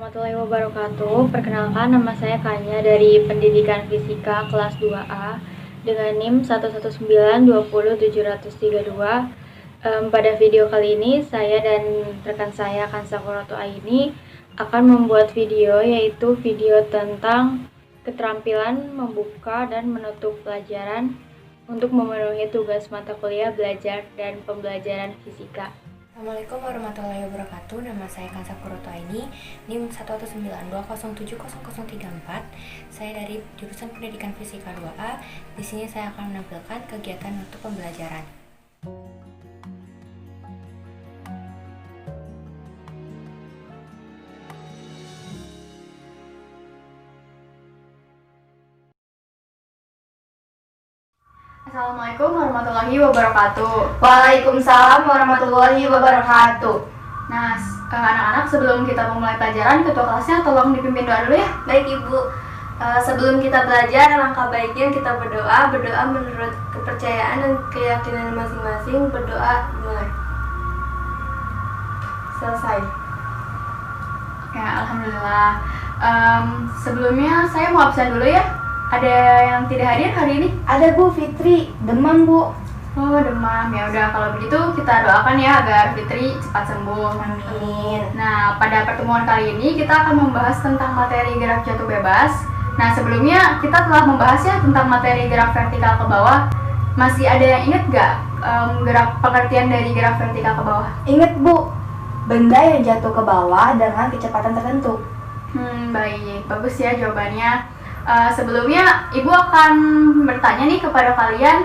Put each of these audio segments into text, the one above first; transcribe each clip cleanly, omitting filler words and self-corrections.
warahmatullahi wabarakatuh. Perkenalkan, nama saya Kanya dari Pendidikan Fisika kelas 2A dengan NIM 119200732. Pada video kali ini, saya dan rekan saya Kansa Koroto Aini akan membuat video, yaitu video tentang keterampilan membuka dan menutup pelajaran untuk memenuhi tugas mata kuliah belajar dan pembelajaran fisika. Assalamualaikum warahmatullahi wabarakatuh. Nama saya Kansa Koroto Aini, NIM 119200034. Saya dari jurusan Pendidikan Fisika 2A. Di sini saya akan menampilkan kegiatan untuk pembelajaran. Assalamualaikum warahmatullahi wabarakatuh. Waalaikumsalam warahmatullahi wabarakatuh. Nah, anak-anak, sebelum kita memulai pelajaran, ketua kelasnya tolong dipimpin doa dulu ya. Baik Ibu, sebelum kita belajar, alangkah baiknya kita berdoa menurut kepercayaan dan keyakinan masing-masing. Berdoa dimulai. Selesai. Ya, alhamdulillah. Sebelumnya saya mau absen dulu ya. Ada yang tidak hadir hari ini? Ada Bu Fitri, demam Bu. Oh, demam. Ya udah, kalau begitu kita doakan ya agar Fitri cepat sembuh. Amin. Nah, pada pertemuan kali ini kita akan membahas tentang materi gerak jatuh bebas. Nah, sebelumnya kita telah membahas ya tentang materi gerak vertikal ke bawah. Masih ada yang ingat gak gerak pengertian dari gerak vertikal ke bawah? Ingat Bu, benda yang jatuh ke bawah dengan kecepatan tertentu. Baik, bagus ya jawabannya. Sebelumnya Ibu akan bertanya nih kepada kalian,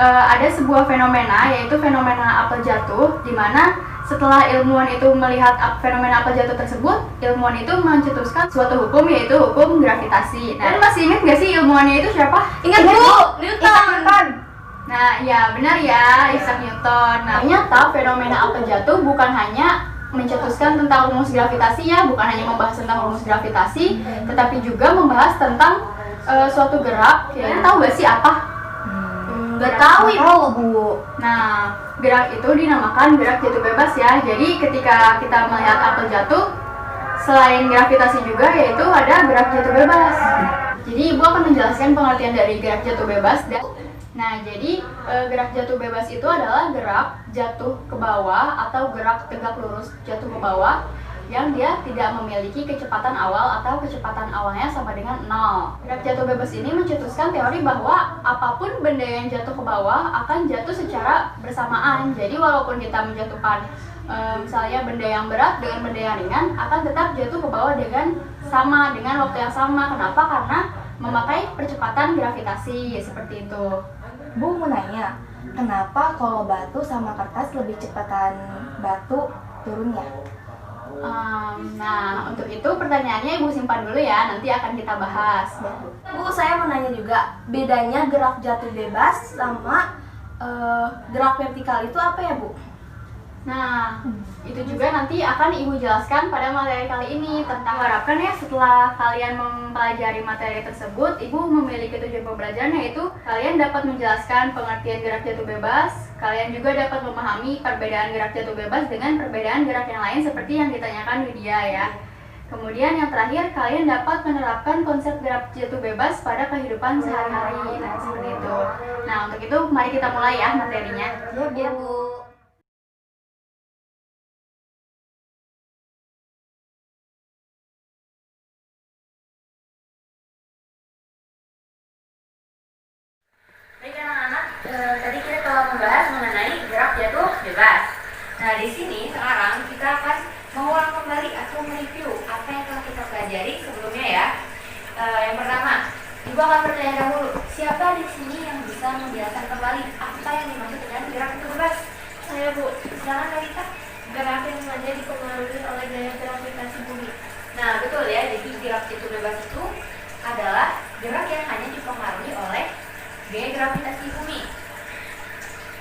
ada sebuah fenomena, yaitu fenomena apel jatuh, di mana setelah ilmuwan itu melihat fenomena apel jatuh tersebut, ilmuwan itu mencetuskan suatu hukum, yaitu hukum gravitasi. Nah, masih ingat gak sih ilmuwannya itu siapa? Ingat Bu, Newton. Nah, ya benar ya, Isaac Newton. Nah, ternyata fenomena apel jatuh bukan hanya mencetuskan tentang rumus gravitasi ya, bukan hanya membahas tentang rumus gravitasi, tetapi juga membahas tentang suatu gerak. Kalian tahu gak sih apa? Nggak tahu Bu. Nah, gerak itu dinamakan gerak jatuh bebas ya. Jadi ketika kita melihat apel jatuh, selain gravitasi juga yaitu ada gerak jatuh bebas. Jadi Ibu akan menjelaskan pengertian dari gerak jatuh bebas. Nah, jadi gerak jatuh bebas itu adalah gerak jatuh ke bawah atau gerak tegak lurus jatuh ke bawah yang dia tidak memiliki kecepatan awal atau kecepatan awalnya sama dengan 0. Gerak jatuh bebas ini mencetuskan teori bahwa apapun benda yang jatuh ke bawah akan jatuh secara bersamaan. Jadi walaupun kita menjatuhkan misalnya benda yang berat dengan benda yang ringan, akan tetap jatuh ke bawah dengan sama, dengan waktu yang sama. Kenapa? Karena memakai percepatan gravitasi, seperti itu. Bu mau nanya, kenapa kalau batu sama kertas lebih cepatan batu turunnya? Nah, untuk itu pertanyaannya Ibu simpan dulu ya, nanti akan kita bahas. Bu, saya mau nanya juga, bedanya gerak jatuh bebas sama gerak vertikal itu apa ya Bu? Nah, itu juga nanti akan Ibu jelaskan pada materi kali ini. Harapkan ya setelah kalian mempelajari materi tersebut, Ibu memiliki tujuan pembelajaran, yaitu kalian dapat menjelaskan pengertian gerak jatuh bebas. Kalian juga dapat memahami perbedaan gerak jatuh bebas dengan perbedaan gerak yang lain seperti yang ditanyakan Widya ya. Kemudian yang terakhir, kalian dapat menerapkan konsep gerak jatuh bebas pada kehidupan sehari-hari. Nah, seperti itu. Nah, untuk itu mari kita mulai ya materinya. Ya Bu. Baik anak-anak, tadi kita telah membahas mengenai gerak jatuh bebas. Nah, di sini sekarang kita akan mengulang kembali atau mereview apa yang telah kita pelajari sebelumnya ya. Yang pertama, Ibu akan bertanya dahulu, siapa di sini yang bisa menjelaskan kembali apa yang dimaksud dengan gerak jatuh bebas? Saya Bu. Silakan Kalita. Gerak yang hanya dipengaruhi oleh gaya gravitasi bumi. Nah, betul ya. Jadi gerak jatuh bebas itu adalah gerak yang hanya dipengaruhi oleh gaya gravitasi bumi.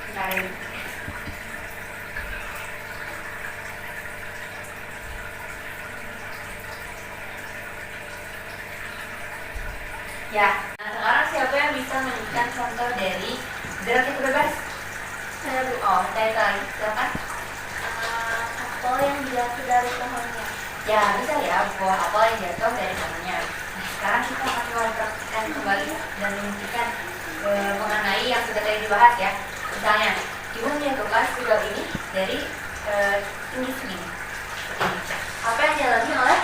Bentar ini. Ya, nah sekarang siapa yang bisa memberikan contoh dari gerak jatuh bebas? Saya Bu. Oh, saya tahu. Silakan. Apel yang jatuh dari pohonnya. Ya, bisa ya buah apel yang jatuh dari tangannya. Nah, sekarang kita akan mulai praktikkan kembali dan membuktikan mengenai yang sudah tadi dibahas ya. Misalnya, ibu menjatuhkan spidol ini dari tinggi segini. Apa yang dialami oleh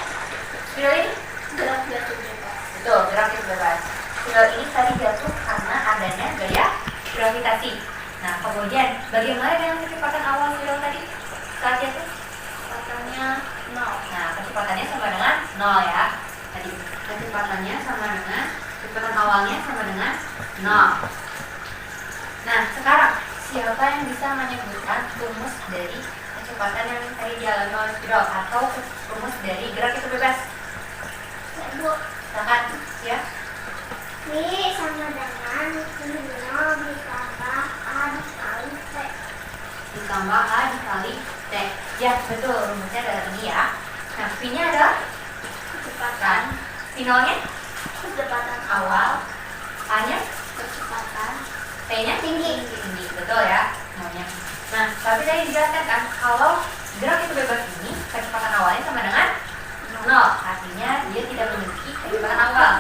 spidol ini? Gerak jatuh bebas. Betul, gerak jatuh bebas. Spidol ini tadi jatuh karena adanya gaya gravitasi. Nah, kemudian bagaimana dengan kecepatan awal spidol tadi saat jatuh? Kecepatannya 0. Nah, kecepatannya sama dengan 0 ya. Tadi kecepatannya sama dengan kecepatan awalnya sama dengan 0. Nah, sekarang siapa yang bisa menyebutkan rumus dari kecepatan yang tadi dialami oleh spidol atau rumus dari gerak itu bebas? Bu, Silakan ya. V sama dengan 0 ditambah A dikali T. Ditambah A dikali T. Ya, betul, rumusnya adalah ini ya. Nah, V-nya adalah kecepatan, V0-nya Kecepatan awal, A-nya kecepatan T-nya tinggi, betul ya semuanya. Nah, tapi tadi dijelaskan kan kalau gerak itu bebas ini kecepatan awalnya sama dengan 0, artinya dia tidak memiliki kecepatan awal.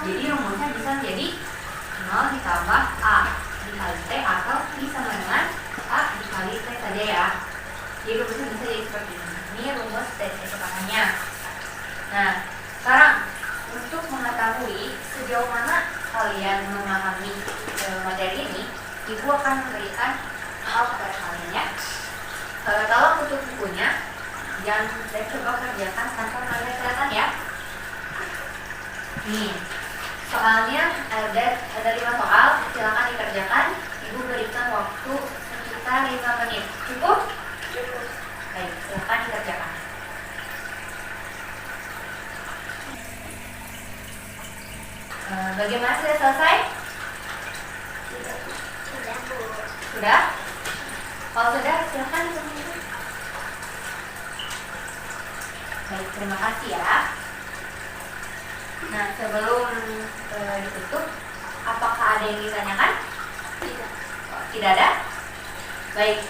Jadi rumusnya bisa menjadi 0 ditambah A dikali T atau I sama dengan A dikali T saja ya. Jadi rumusnya bisa jadi seperti ini. Ini rumus dari kecepatannya. Nah, sekarang untuk mengetahui sejauh mana kalian memahami materi ini, Ibu akan memberikan hal kepada kalian ya. Tolong tutup bukunya dan coba kerjakan tanpa kalian kelihatan ya. Nih, soalnya ada 5 soal, silakan dikerjakan. Ibu berikan waktu sekitar 5 menit. Cukup? Cukup. Baik, silakan dikerjakan. Bagaimana, sudah selesai? Sudah, Bu. Sudah? Kalau sudah, silakan dikerjakan. Baik, terima kasih ya. Nah, sebelum ditutup, apakah ada yang ditanyakan? Tidak. Tidak ada? Baik,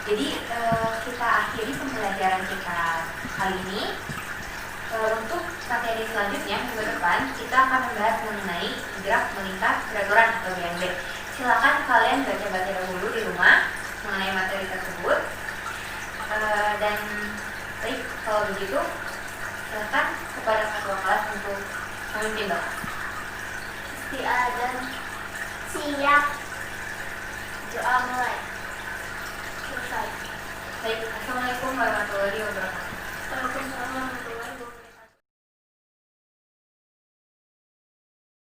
jadi kita akhiri pembelajaran kita kali ini. Untuk materi selanjutnya minggu depan kita akan membahas mengenai gerak melintas peraturan atau GMB. Silakan kalian baca-baca dahulu di rumah mengenai materi tersebut. Dan baik, kalau begitu silakan kepada ketua kelas untuk memimpin doa. Istiadat. Siap. Doa mulai. Selesai. Baik, assalamualaikum warahmatullahi wabarakatuh.